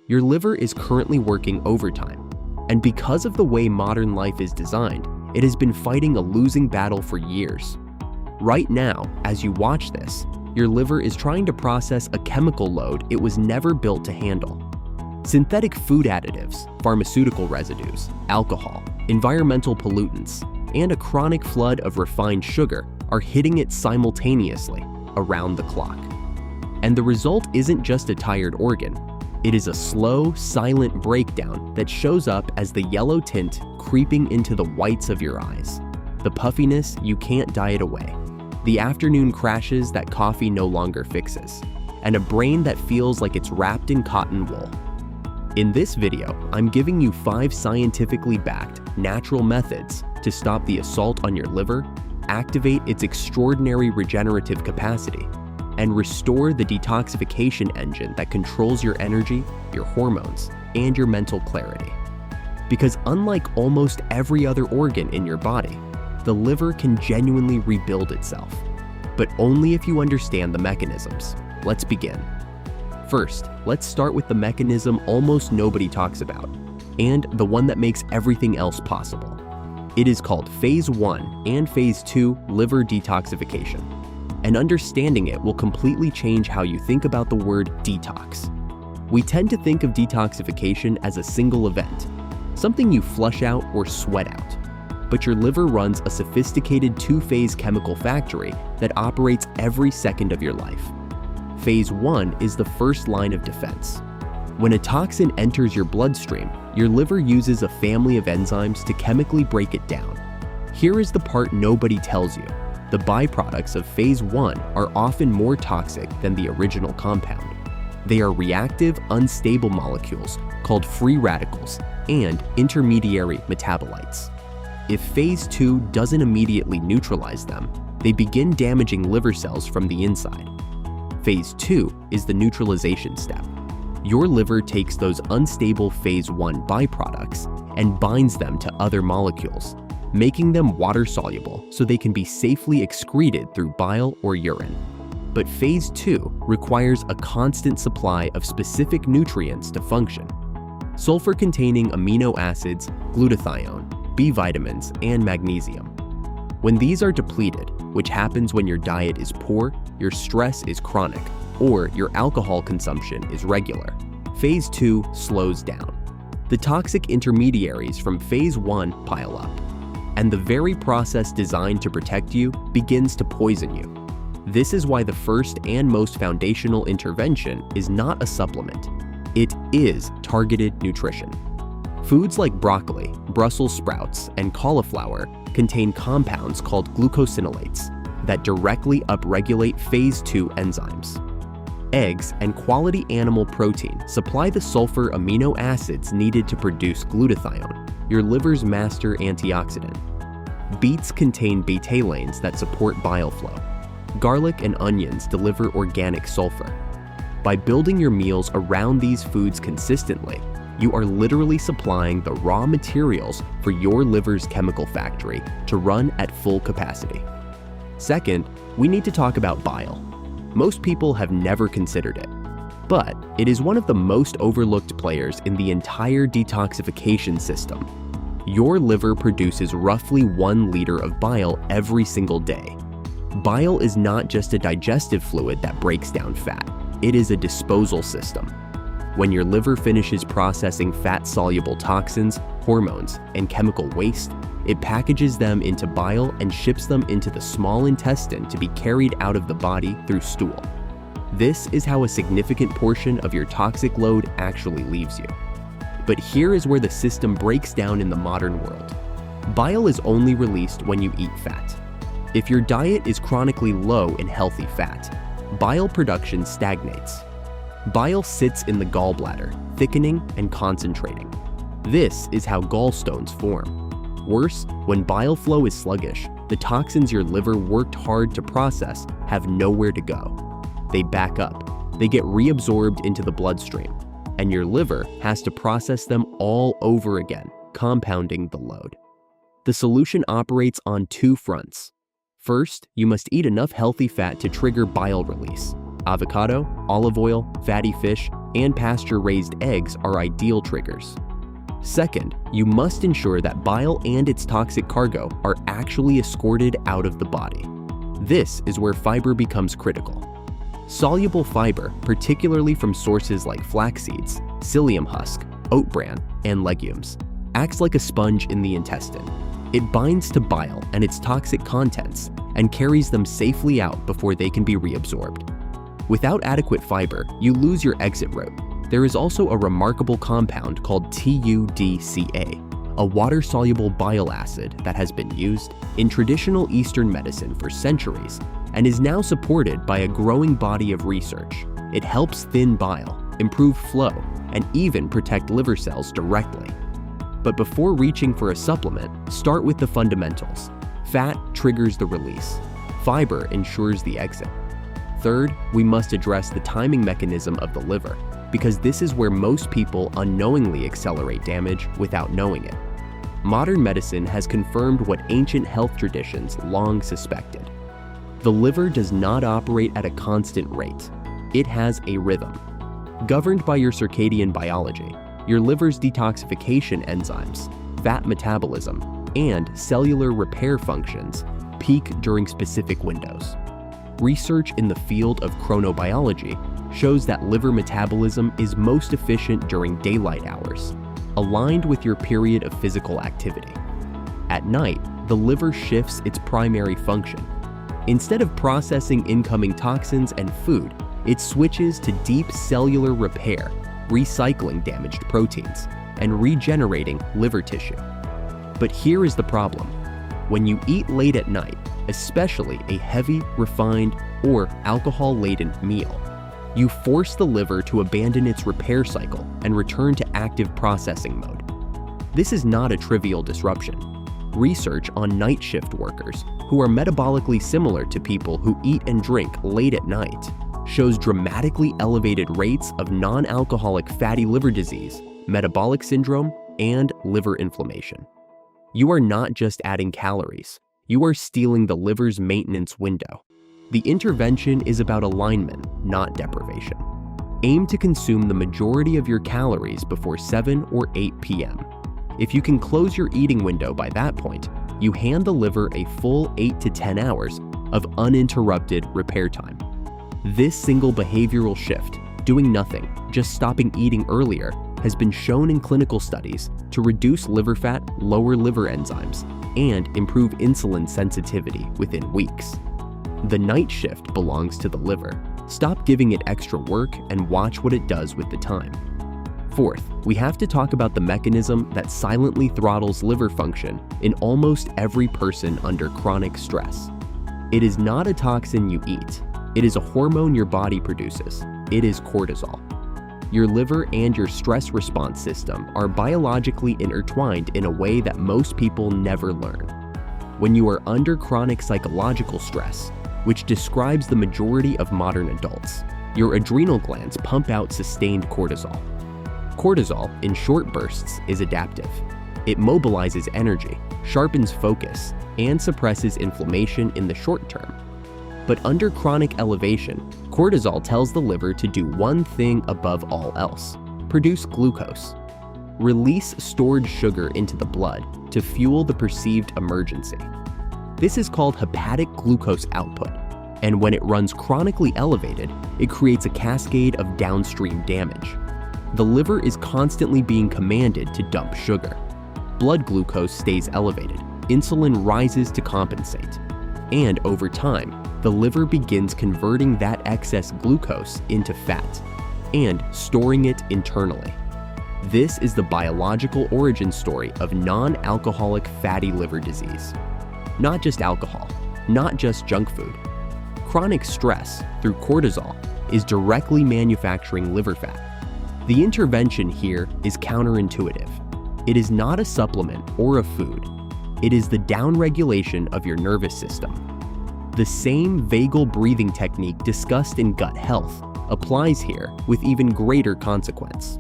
Your liver is currently working overtime, and because of the way modern life is designed, it has been fighting a losing battle for years. Right now, as you watch this, your liver is trying to process a chemical load it was never built to handle. Synthetic food additives, pharmaceutical residues, alcohol, environmental pollutants, and a chronic flood of refined sugar are hitting it simultaneously, around the clock. And the result isn't just a tired organ. It is a slow, silent breakdown that shows up as the yellow tint creeping into the whites of your eyes, the puffiness you can't diet away, the afternoon crashes that coffee no longer fixes, and a brain that feels like it's wrapped in cotton wool. In this video, I'm giving you 5 scientifically backed, natural methods to stop the assault on your liver, activate its extraordinary regenerative capacity, and restore the detoxification engine that controls your energy, your hormones, and your mental clarity. Because unlike almost every other organ in your body, the liver can genuinely rebuild itself, but only if you understand the mechanisms. Let's begin. First, let's start with the mechanism almost nobody talks about, and the one that makes everything else possible. It is called Phase 1 and Phase 2 liver detoxification, and understanding it will completely change how you think about the word detox. We tend to think of detoxification as a single event, something you flush out or sweat out. But your liver runs a sophisticated 2-phase chemical factory that operates every second of your life. Phase 1 is the first line of defense. When a toxin enters your bloodstream, your liver uses a family of enzymes to chemically break it down. Here is the part nobody tells you. The byproducts of Phase 1 are often more toxic than the original compound. They are reactive, unstable molecules called free radicals and intermediary metabolites. If Phase 2 doesn't immediately neutralize them, they begin damaging liver cells from the inside. Phase 2 is the neutralization step. Your liver takes those unstable Phase 1 byproducts and binds them to other molecules, making them water-soluble so they can be safely excreted through bile or urine. But Phase 2 requires a constant supply of specific nutrients to function: sulfur-containing amino acids, glutathione, B vitamins, and magnesium. When these are depleted, which happens when your diet is poor, your stress is chronic, or your alcohol consumption is regular, Phase 2 slows down. The toxic intermediaries from Phase 1 pile up, and the very process designed to protect you begins to poison you. This is why the first and most foundational intervention is not a supplement. It is targeted nutrition. Foods like broccoli, Brussels sprouts, and cauliflower contain compounds called glucosinolates that directly upregulate Phase 2 enzymes. Eggs and quality animal protein supply the sulfur amino acids needed to produce glutathione, your liver's master antioxidant. Beets contain betalains that support bile flow. Garlic and onions deliver organic sulfur. By building your meals around these foods consistently, you are literally supplying the raw materials for your liver's chemical factory to run at full capacity. Second, we need to talk about bile. Most people have never considered it, but it is one of the most overlooked players in the entire detoxification system. Your liver produces roughly 1 liter of bile every single day. Bile is not just a digestive fluid that breaks down fat, it is a disposal system. When your liver finishes processing fat-soluble toxins, hormones, and chemical waste, it packages them into bile and ships them into the small intestine to be carried out of the body through stool. This is how a significant portion of your toxic load actually leaves you. But here is where the system breaks down in the modern world. Bile is only released when you eat fat. If your diet is chronically low in healthy fat, bile production stagnates. Bile sits in the gallbladder, thickening and concentrating. This is how gallstones form. Worse, when bile flow is sluggish, the toxins your liver worked hard to process have nowhere to go. They back up. They get reabsorbed into the bloodstream, and your liver has to process them all over again, compounding the load. The solution operates on 2 fronts. First, you must eat enough healthy fat to trigger bile release. Avocado, olive oil, fatty fish, and pasture-raised eggs are ideal triggers. Second, you must ensure that bile and its toxic cargo are actually escorted out of the body. This is where fiber becomes critical. Soluble fiber, particularly from sources like flax seeds, psyllium husk, oat bran, and legumes, acts like a sponge in the intestine. It binds to bile and its toxic contents and carries them safely out before they can be reabsorbed. Without adequate fiber, you lose your exit route. There is also a remarkable compound called TUDCA, a water-soluble bile acid that has been used in traditional Eastern medicine for centuries and is now supported by a growing body of research. It helps thin bile, improve flow, and even protect liver cells directly. But before reaching for a supplement, start with the fundamentals. Fat triggers the release. Fiber ensures the exit. Third, we must address the timing mechanism of the liver, because this is where most people unknowingly accelerate damage without knowing it. Modern medicine has confirmed what ancient health traditions long suspected. The liver does not operate at a constant rate. It has a rhythm. Governed by your circadian biology, your liver's detoxification enzymes, fat metabolism, and cellular repair functions peak during specific windows. Research in the field of chronobiology shows that liver metabolism is most efficient during daylight hours, aligned with your period of physical activity. At night, the liver shifts its primary function. Instead of processing incoming toxins and food, it switches to deep cellular repair, recycling damaged proteins, and regenerating liver tissue. But here is the problem. When you eat late at night, especially a heavy, refined, or alcohol-laden meal, you force the liver to abandon its repair cycle and return to active processing mode. This is not a trivial disruption. Research on night shift workers, who are metabolically similar to people who eat and drink late at night, shows dramatically elevated rates of non-alcoholic fatty liver disease, metabolic syndrome, and liver inflammation. You are not just adding calories, you are stealing the liver's maintenance window. The intervention is about alignment, not deprivation. Aim to consume the majority of your calories before 7 or 8 p.m. If you can close your eating window by that point, you hand the liver a full 8 to 10 hours of uninterrupted repair time. This single behavioral shift, doing nothing, just stopping eating earlier, has been shown in clinical studies to reduce liver fat, lower liver enzymes, and improve insulin sensitivity within weeks. The night shift belongs to the liver. Stop giving it extra work and watch what it does with the time. Fourth, we have to talk about the mechanism that silently throttles liver function in almost every person under chronic stress. It is not a toxin you eat. It is a hormone your body produces. It is cortisol. Your liver and your stress response system are biologically intertwined in a way that most people never learn. When you are under chronic psychological stress, which describes the majority of modern adults, your adrenal glands pump out sustained cortisol. Cortisol, in short bursts, is adaptive. It mobilizes energy, sharpens focus, and suppresses inflammation in the short term. But under chronic elevation, cortisol tells the liver to do one thing above all else: produce glucose. Release stored sugar into the blood to fuel the perceived emergency. This is called hepatic glucose output, and when it runs chronically elevated, it creates a cascade of downstream damage. The liver is constantly being commanded to dump sugar. Blood glucose stays elevated, insulin rises to compensate, and over time, the liver begins converting that excess glucose into fat and storing it internally. This is the biological origin story of non-alcoholic fatty liver disease. Not just alcohol, not just junk food. Chronic stress through cortisol is directly manufacturing liver fat. The intervention here is counterintuitive. It is not a supplement or a food. It is the downregulation of your nervous system. The same vagal breathing technique discussed in gut health applies here with even greater consequence.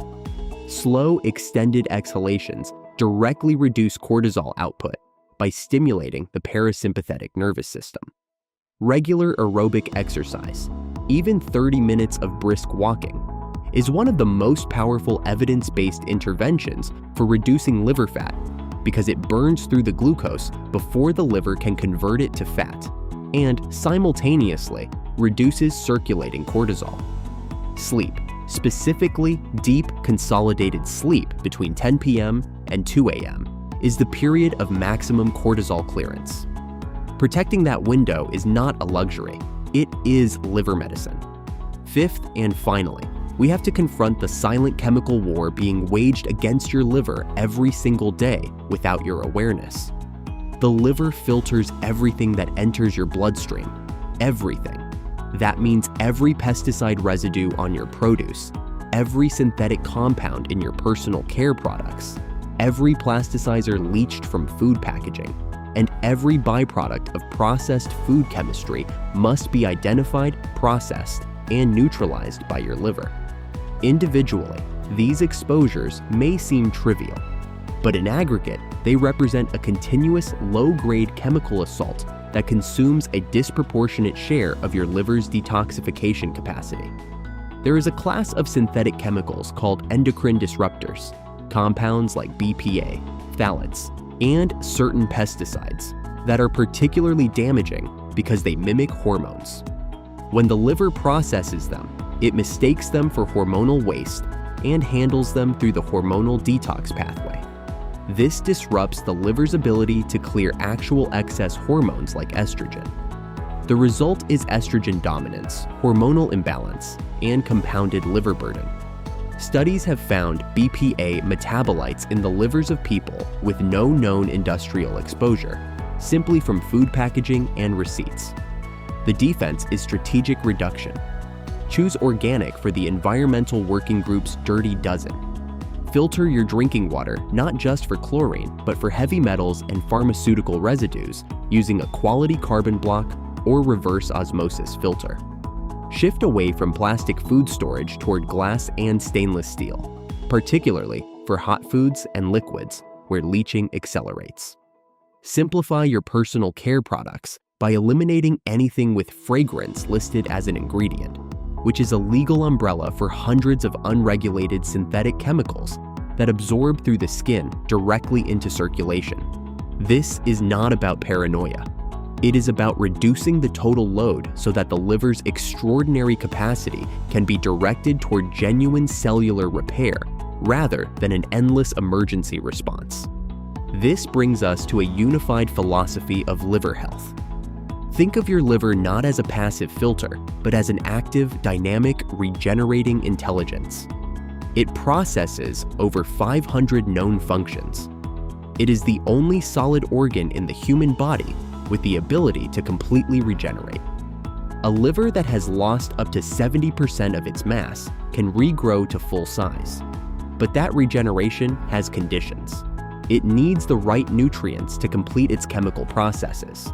Slow, extended exhalations directly reduce cortisol output by stimulating the parasympathetic nervous system. Regular aerobic exercise, even 30 minutes of brisk walking, is one of the most powerful evidence-based interventions for reducing liver fat because it burns through the glucose before the liver can convert it to fat and simultaneously reduces circulating cortisol. Sleep, specifically deep consolidated sleep between 10 p.m. and 2 a.m., is the period of maximum cortisol clearance. Protecting that window is not a luxury, it is liver medicine. Fifth and finally, we have to confront the silent chemical war being waged against your liver every single day without your awareness. The liver filters everything that enters your bloodstream. Everything. That means every pesticide residue on your produce, every synthetic compound in your personal care products, every plasticizer leached from food packaging, and every byproduct of processed food chemistry must be identified, processed, and neutralized by your liver. Individually, these exposures may seem trivial, but in aggregate, they represent a continuous low-grade chemical assault that consumes a disproportionate share of your liver's detoxification capacity. There is a class of synthetic chemicals called endocrine disruptors, compounds like BPA, phthalates, and certain pesticides that are particularly damaging because they mimic hormones. When the liver processes them, it mistakes them for hormonal waste and handles them through the hormonal detox pathway. This disrupts the liver's ability to clear actual excess hormones like estrogen. The result is estrogen dominance, hormonal imbalance, and compounded liver burden. Studies have found BPA metabolites in the livers of people with no known industrial exposure, simply from food packaging and receipts. The defense is strategic reduction. Choose organic for the Environmental Working Group's Dirty Dozen. Filter your drinking water not just for chlorine, but for heavy metals and pharmaceutical residues using a quality carbon block or reverse osmosis filter. Shift away from plastic food storage toward glass and stainless steel, particularly for hot foods and liquids where leaching accelerates. Simplify your personal care products by eliminating anything with fragrance listed as an ingredient, which is a legal umbrella for hundreds of unregulated synthetic chemicals that absorb through the skin directly into circulation. This is not about paranoia. It is about reducing the total load so that the liver's extraordinary capacity can be directed toward genuine cellular repair rather than an endless emergency response. This brings us to a unified philosophy of liver health. Think of your liver not as a passive filter, but as an active, dynamic, regenerating intelligence. It processes over 500 known functions. It is the only solid organ in the human body with the ability to completely regenerate. A liver that has lost up to 70% of its mass can regrow to full size. But that regeneration has conditions. It needs the right nutrients to complete its chemical processes.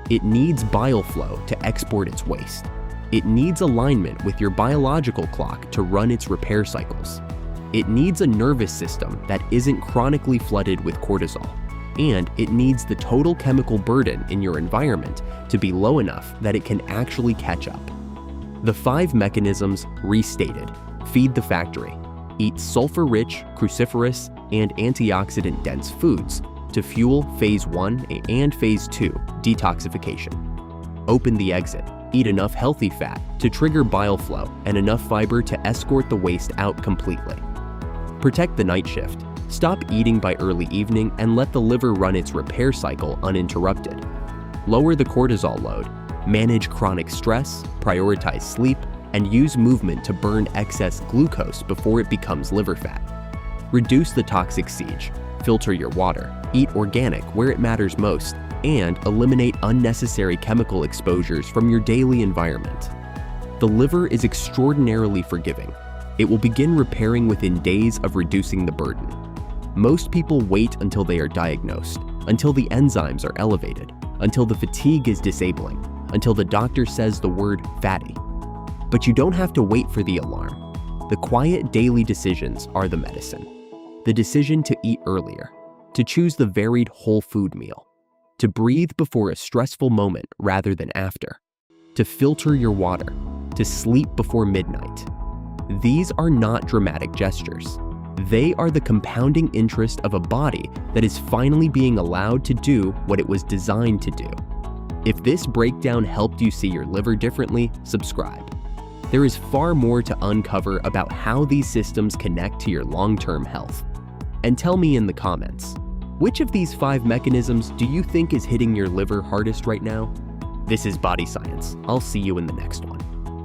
It needs bile flow to export its waste. It needs alignment with your biological clock to run its repair cycles. It needs a nervous system that isn't chronically flooded with cortisol. And it needs the total chemical burden in your environment to be low enough that it can actually catch up. The 5 mechanisms restated: feed the factory, eat sulfur-rich, cruciferous, and antioxidant-dense foods to fuel Phase 1 and Phase 2 detoxification. Open the exit, eat enough healthy fat to trigger bile flow and enough fiber to escort the waste out completely. Protect the night shift. Stop eating by early evening and let the liver run its repair cycle uninterrupted. Lower the cortisol load, manage chronic stress, prioritize sleep, and use movement to burn excess glucose before it becomes liver fat. Reduce the toxic siege, filter your water, eat organic where it matters most, and eliminate unnecessary chemical exposures from your daily environment. The liver is extraordinarily forgiving. It will begin repairing within days of reducing the burden. Most people wait until they are diagnosed, until the enzymes are elevated, until the fatigue is disabling, until the doctor says the word fatty. But you don't have to wait for the alarm. The quiet daily decisions are the medicine. The decision to eat earlier, to choose the varied whole food meal, to breathe before a stressful moment rather than after, to filter your water, to sleep before midnight. These are not dramatic gestures. They are the compounding interest of a body that is finally being allowed to do what it was designed to do. If this breakdown helped you see your liver differently, subscribe. There is far more to uncover about how these systems connect to your long-term health. And tell me in the comments, which of these 5 mechanisms do you think is hitting your liver hardest right now? This is Body Science. I'll see you in the next one.